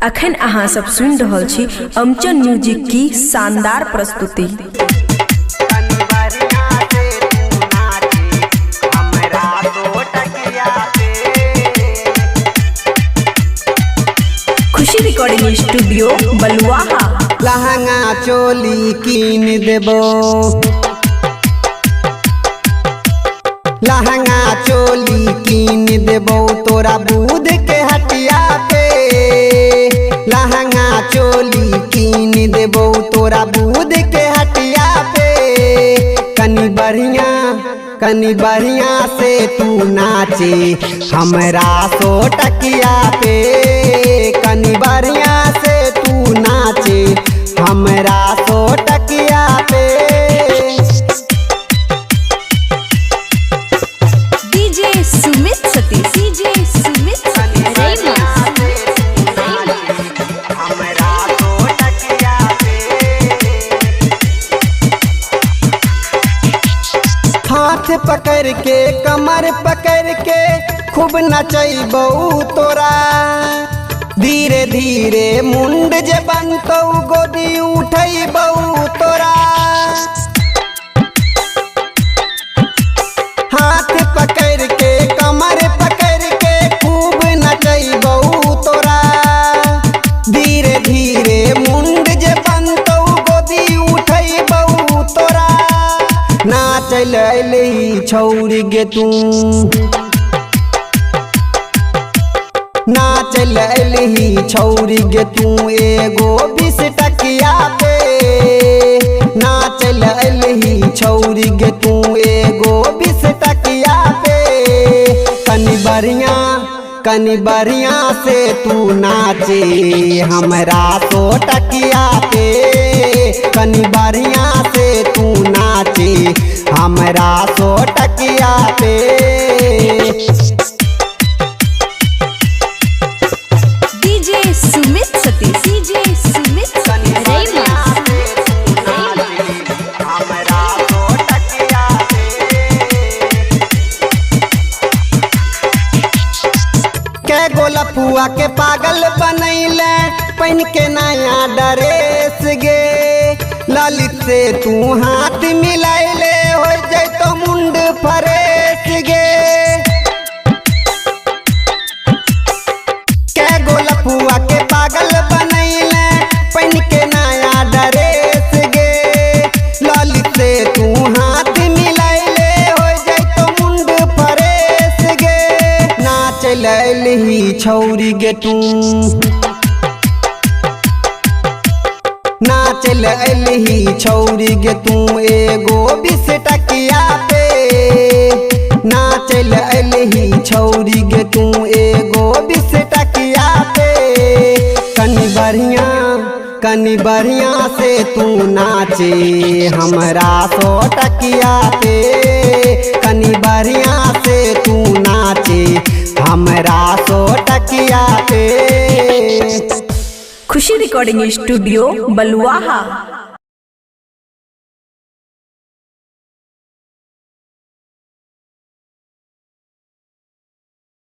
अखन अहाँ सब सुन रहल छी अमचन म्यूजिक की शानदार प्रस्तुति। खुशी रिकॉर्डिंग स्टूडियो बलुआहा। लहंगा चोली कीन देबो, लहंगा चोली कीन देबो तोरा बूध के हटिया पे। लहंगा चोली कीन देबो तोरा बूध के हटिया पे। कनी बढ़िया से तू नाचे हमरा सो टकिया पे। कनी बढ़िया से तू नाचे हमरा सो टकिया पे। डीजे सुमित सतीश, डीजे सुमित हाथ पकड़ के कमर पकड़ के खूब नचैबौ तोरा। धीरे धीरे मुंड जे बनतौ गोदी उठैबौ तोरा। हाथ पकड़ के कमर पकड़ के खूब नचैबौ तोरा। धीरे धीरे मुंड जे बनतौ गोदी उठैबौ तोरा। नाचल अइलही छौरी गे तू, नाचल अइलही छौरी गे तू एगो 20 टकिया पे। नाचल अइलही छौरी गे तू एगो 20 टकिया पे। कनी बढ़िया से तू नाचे हमरा सो टकिया पे। कनी बढ़िया से तू नाचे हमरा सो टकिया पे। डीजे सुमित सतीश, डीजे सुमित कै गोला पुआ के पागल बनैले पहन के नया ड्रेस गे। ललित से तू हाथ मिलाइले हो जैतो मुंड फरेस गे। कै गोला पुआ के पागल बनैले पहन के नया ड्रेस गे। ललित से तू हाथ मिलाइले हो जैतो मुंड फरेस गे। नाचल अइलही छौरी गे तू, नाचल अइलही छौरी गे तू एगो 20 टकिया पे। नाचल अइलही छौरी गे तू एगो 20 टकिया पे। कनी बढ़िया से तू नाचे हमरा सो टकिया पे। कनी बढ़िया से तू नाचे हमरा सो टकिया पे। खुशी रिकॉर्डिंग स्टूडियो बलुआहा।